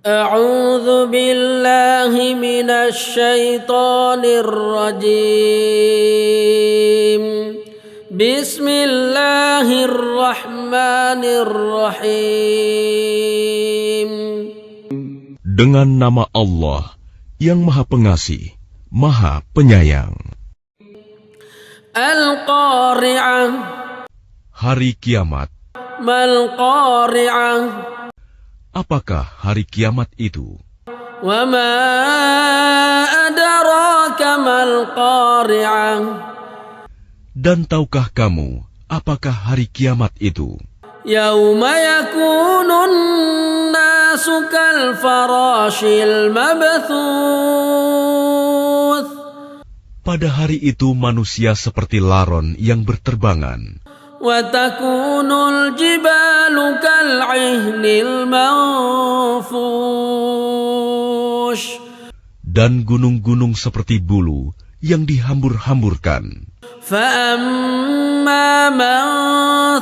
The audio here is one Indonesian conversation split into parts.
أعوذ بالله من الشيطان الرجيم بسم الله الرحمن الرحيم Dengan nama Allah yang Maha Pengasih, Maha Penyayang. Al-Qari'ah. Hari Kiamat. Mal-Qari'ah. Apakah hari kiamat itu? Wa ma adraka mal-Qari'ah. Dan tahukah kamu apakah hari kiamat itu? Yauma yakunun nasu kal farashil mabthuth. Pada hari itu manusia seperti laron yang berterbangan. Wa takunul jibalu kal 'ihnil manfush. Dan gunung-gunung seperti bulu yang dihambur-hamburkan. Fa amma man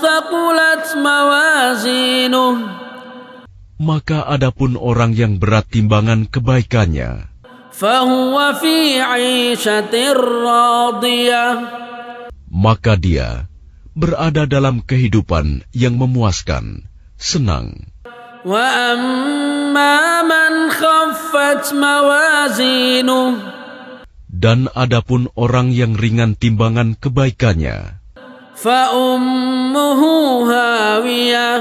thaqulat mawazinuh. Maka adapun orang yang berat timbangan kebaikannya, Fahuwa fi 'ishatir radiyah. maka dia berada dalam kehidupan yang memuaskan, senang. Wa amma man khaffat mawazinuh. Dan adapun orang yang ringan timbangan kebaikannya, Fa ummuhu hawiyah.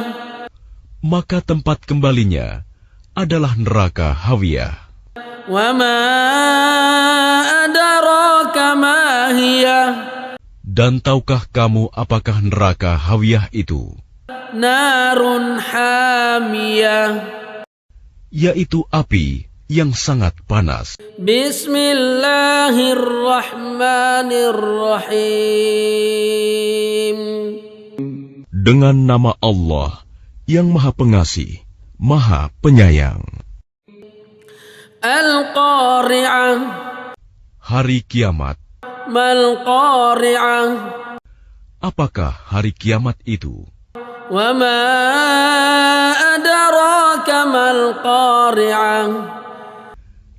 maka tempat kembalinya adalah neraka hawiyah. Wa ma adraka ma hiya. Dan tahukah kamu apakah neraka hawiyah itu? Narun hamiyah. Yaitu api yang sangat panas. Bismillahirrahmanirrahim. Dengan nama Allah yang Maha Pengasih, Maha Penyayang. Al-Qari'ah. Hari Kiamat. Mal-Qari'ah. Apakah hari kiamat itu? Wa ma adraka mal-Qari'ah.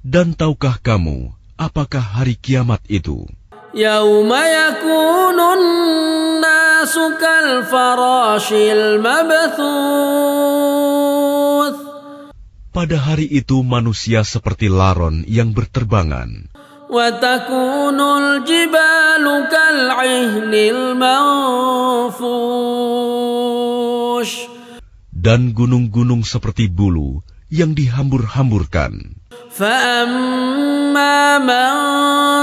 Dan tahukah kamu apakah hari kiamat itu? Yauma yakunun nasu kal farashil mabthuth. Pada hari itu manusia seperti laron yang berterbangan. Wa takunul jibalu kal 'ihnil manfush. Dan gunung-gunung seperti bulu yang dihambur-hamburkan. fa amma man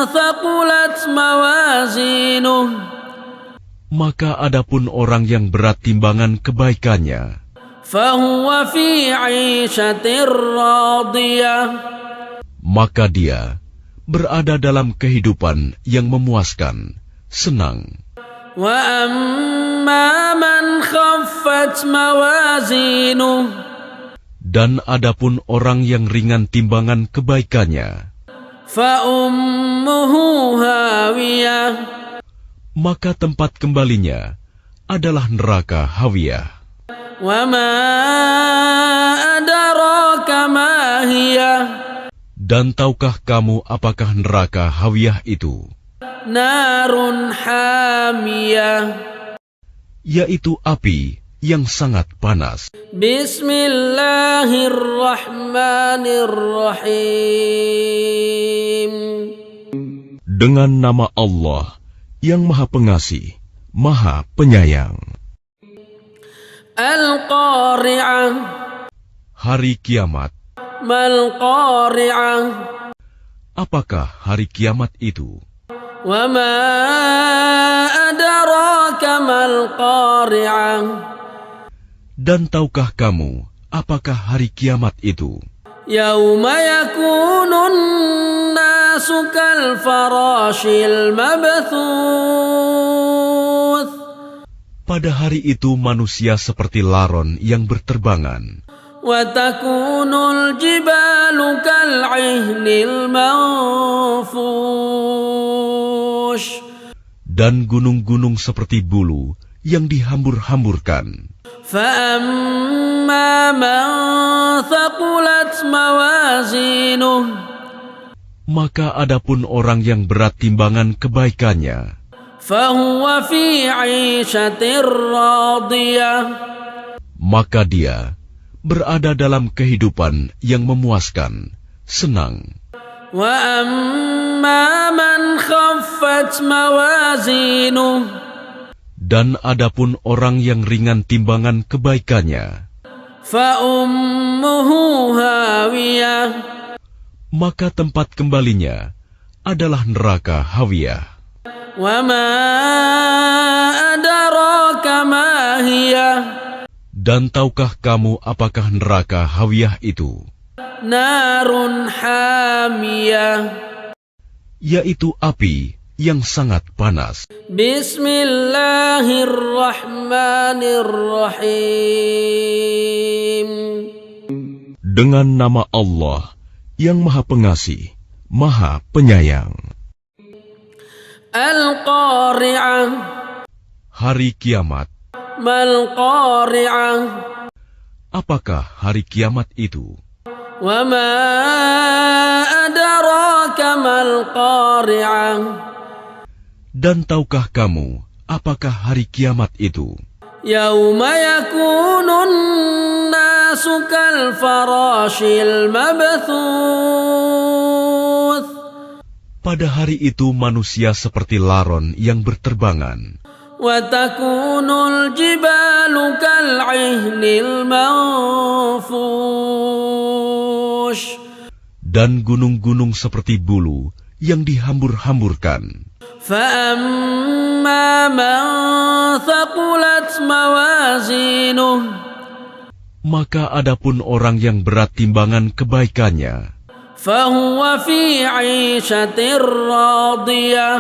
thaqulat mawazinuh. Maka adapun orang yang berat timbangan kebaikannya, Fahuwa fi 'ishatir radiyah. maka dia berada dalam kehidupan yang memuaskan, senang. Wa amma man khaffat mawazinuh. Dan adapun orang yang ringan timbangan kebaikannya, Fa ummuhu hawiyah. maka tempat kembalinya adalah neraka hawiyah. Wa ma adraka ma hiya. Dan tahukah kamu apakah neraka hawiyah itu? Narun hamiyah. Yaitu api yang sangat panas. Bismillahirrahmanirrahim. Dengan nama Allah yang Maha Pengasih, Maha Penyayang. Al-Qari'ah. Hari Kiamat. Mal-Qari'ah. Apakah hari kiamat itu? Wa ma adraka mal-Qari'ah. Dan tahukah kamu apakah hari kiamat itu? Yauma yakunun nasu kal farashil mabthuth. Pada hari itu manusia seperti laron yang berterbangan. Wa takunul jibalu kal 'ihnil manfush. Dan gunung-gunung seperti bulu yang dihambur-hamburkan. فأما من ثقلت موازينه Maka adapun orang yang berat timbangan kebaikannya, فهو في عيشة راضية maka dia berada dalam kehidupan yang memuaskan, senang. وأما من خفت موازينه Dan adapun orang yang ringan timbangan kebaikannya, فأمه هاوية maka tempat kembalinya adalah neraka Hawiyah. وما أدراك ما هي Dan tahukah kamu apakah neraka Hawiyah itu? نار حامية Yaitu api yang sangat panas. بسم الله الرحمن الرحيم Dengan nama Allah yang Maha Pengasih, Maha Penyayang. القارعة Hari kiamat. ما القارعة Apakah hari kiamat itu? وما أدراك ما القارعة Dan tahukah kamu apakah hari kiamat itu? يوم يكون الناس كالفراش المبثوث Pada hari itu manusia seperti laron yang berterbangan. وتكون الجبال كالعهن المنفوش Dan gunung-gunung seperti bulu yang dihambur-hamburkan. فأما من ثقلت موازينه Maka adapun orang yang berat timbangan kebaikannya, فهو في عيشة راضية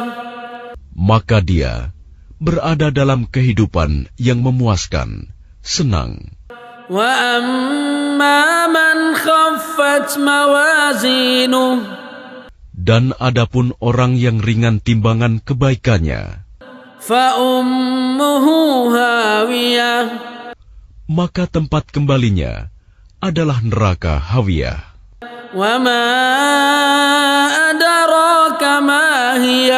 maka dia berada dalam kehidupan yang memuaskan, senang. وأما من خفت موازينه Dan adapun orang yang ringan timbangan kebaikannya, فأمه هاوية maka tempat kembalinya adalah neraka Hawiyah. وما أدراك ما هي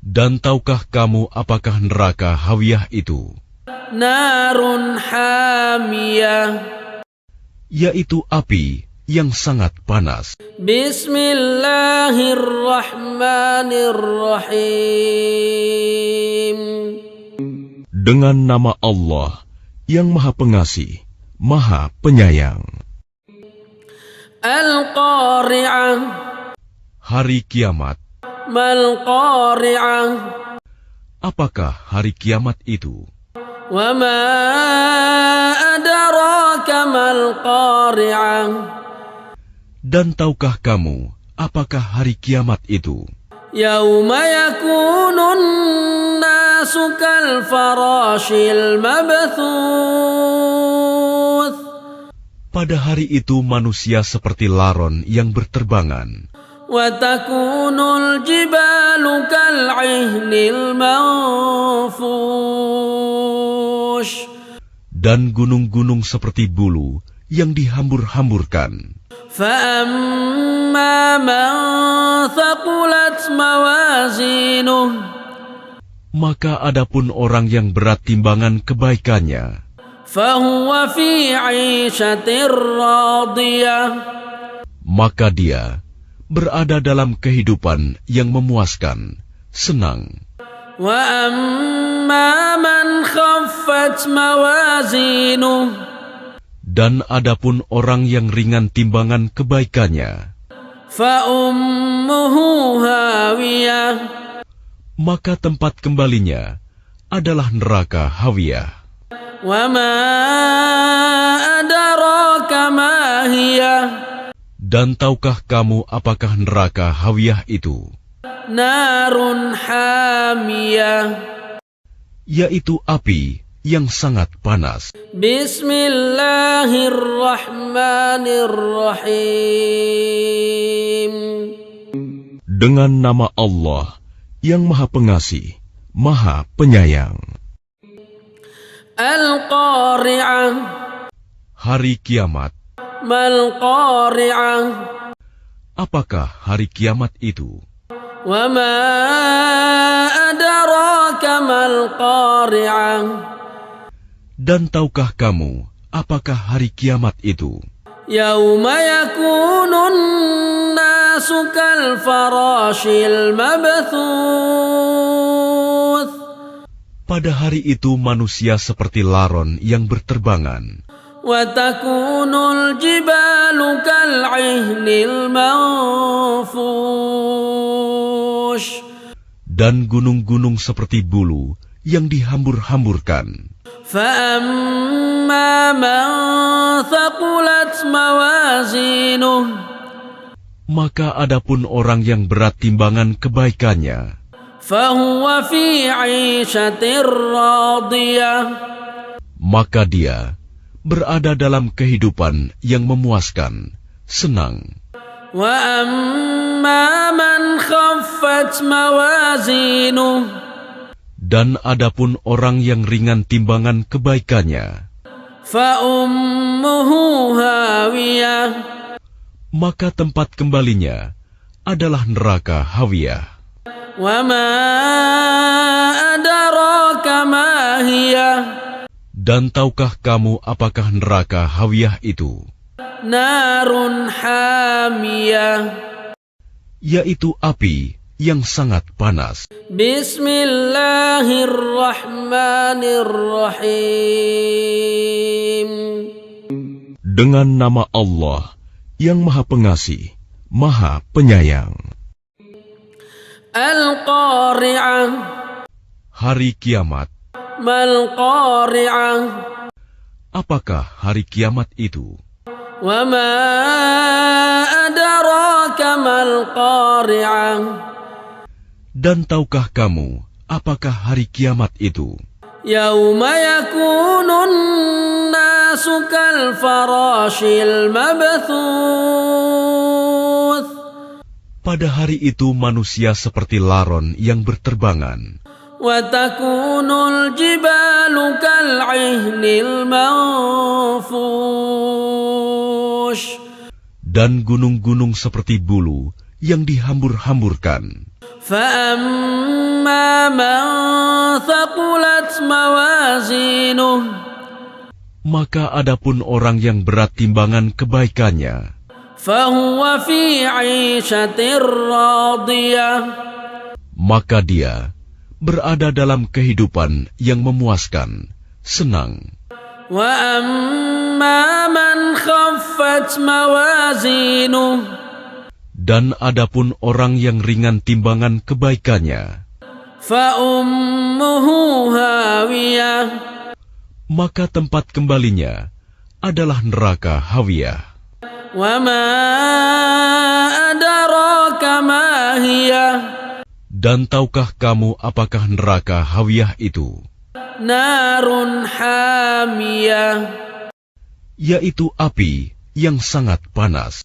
Dan tahukah kamu apakah neraka Hawiyah itu? نار حامية Yaitu api yang sangat panas. بسم الله الرحمن الرحيم Dengan nama Allah yang Maha Pengasih, Maha Penyayang. القارعة Hari kiamat. ما القارعة Apakah hari kiamat itu? وما أدراك ما القارعة Dan tahukah kamu apakah hari kiamat itu? يوم يكون الناس كالفراش المبثوث Pada hari itu manusia seperti laron yang berterbangan. وتكون الجبال كالعهن المنفوش Dan gunung-gunung seperti bulu yang dihambur-hamburkan. فأما من ثقلت موازينه Maka adapun orang yang berat timbangan kebaikannya, فهو في عيشة راضية maka dia berada dalam kehidupan yang memuaskan, senang. وأما من خفت موازينه Dan adapun orang yang ringan timbangan kebaikannya, فأمه هاوية maka tempat kembalinya adalah neraka Hawiyah. وما أدراك ما هي Dan tahukah kamu apakah neraka Hawiyah itu? نار حامية Yaitu api yang sangat panas. بسم الله الرحمن الرحيم Dengan nama Allah yang Maha Pengasih, Maha Penyayang. Al-Qari'ah. Hari kiamat. Mal-Qari'ah. Apakah hari kiamat itu? Wa ma adraka mal-Qari'ah. Dan tahukah kamu apakah hari kiamat itu? Yauma yakunun nasu kal farashil mabthuth. Pada hari itu manusia seperti laron yang berterbangan. Wa takunul jibalu kal 'ihnil manfush. Dan gunung-gunung seperti bulu yang dihambur-hamburkan. Fa amma man thaqulat mawazinuh. Maka adapun orang yang berat timbangan kebaikannya, Fahuwa fi 'ishatir radiyah. maka dia berada dalam kehidupan yang memuaskan, senang. Wa amma man khaffat mawazinuh. Dan adapun orang yang ringan timbangan kebaikannya, Fa ummuhu hawiyah. maka tempat kembalinya adalah neraka hawiyah. Wa ma adraka ma hiya. Dan tahukah kamu apakah neraka hawiyah itu? Narun hamiyah. Yaitu api yang sangat panas. Bismillahirrahmanirrahim. Dengan nama Allah yang Maha Pengasih, Maha Penyayang. Al-Qari'ah. Hari kiamat. Mal-Qari'ah. Apakah hari kiamat itu? Wa ma adraka mal-Qari'ah. Dan tahukah kamu apakah hari kiamat itu? Yauma yakunun nasu kal farashil mabthuth. Pada hari itu manusia seperti laron yang berterbangan. Wa takunul jibalu kal 'ihnil manfush. Dan gunung-gunung seperti bulu yang dihambur-hamburkan. Fa amma man thaqulat mawazinuh. Maka adapun orang yang berat timbangan kebaikannya, Fahuwa fi 'ishatir radiyah. maka dia berada dalam kehidupan yang memuaskan, senang. Wa amma man khaffat mawazinuh. Dan adapun orang yang ringan timbangan kebaikannya, Fa ummuhu hawiyah. maka tempat kembalinya adalah neraka hawiyah. Wa ma adraka ma hiya. Dan tahukah kamu apakah neraka hawiyah itu? Narun hamiyah. Yaitu api yang sangat panas.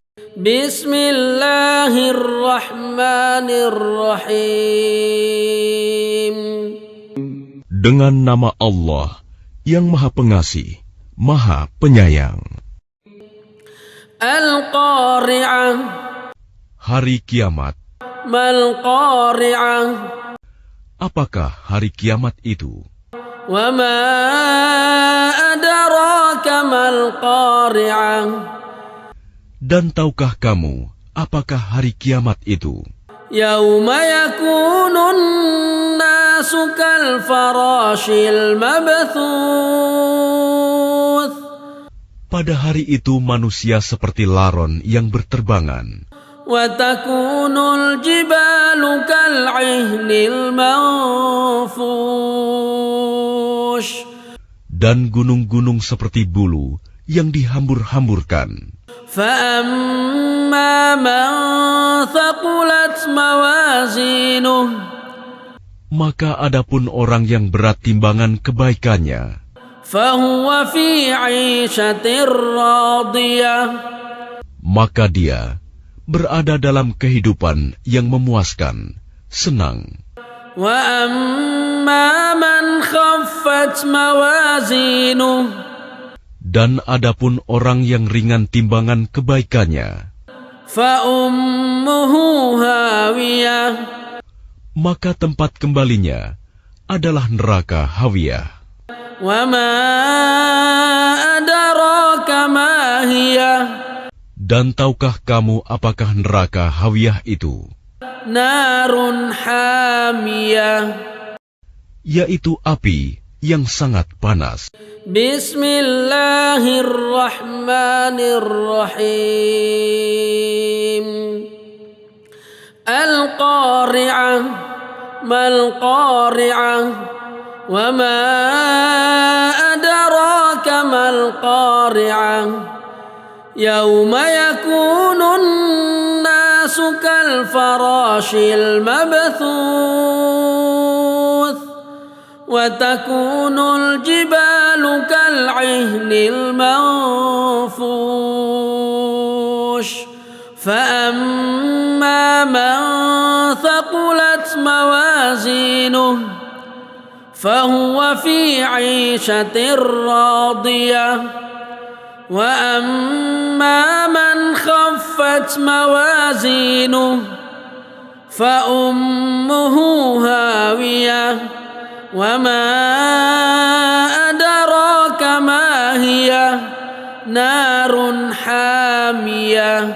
Bismillahirrahmanirrahim. Dengan nama Allah yang Maha Pengasih, Maha Penyayang. Al-Qari'ah. Hari kiamat. Mal-Qari'ah. Apakah hari kiamat itu? Wa ma adraka mal-Qari'ah. Dan tahukah kamu apakah hari kiamat itu? Yauma yakunun nasu kal farashil mabthuth. Pada hari itu manusia seperti laron yang berterbangan. Wa takunul jibalu kal 'ihnil manfush. Dan gunung-gunung seperti bulu yang dihambur-hamburkan. Fa amma man thaqulat mawazinuh. Maka adapun orang yang berat timbangan kebaikannya, Fahuwa fi 'ishatir radiyah. maka dia berada dalam kehidupan yang memuaskan, senang. Wa amma man khaffat خفت موازينه Dan adapun orang yang ringan timbangan kebaikannya, فأمه هاوية maka tempat kembalinya adalah neraka Hawiyah. وما أدراك ما هي Dan tahukah kamu apakah neraka Hawiyah itu? نار حامية Yaitu api yang sangat panas. بسم الله الرحمن الرحيم القارعة ما القارعة وما أدراك ما القارعة يوم يكون الناس كالفراش المبثوث وتكون الجبال كالعهن المنفوش فأما من ثقلت موازينه فهو في عيشة راضية وأما من خفت موازينه فأمه هاوية وما أدراك ما هي نار حامية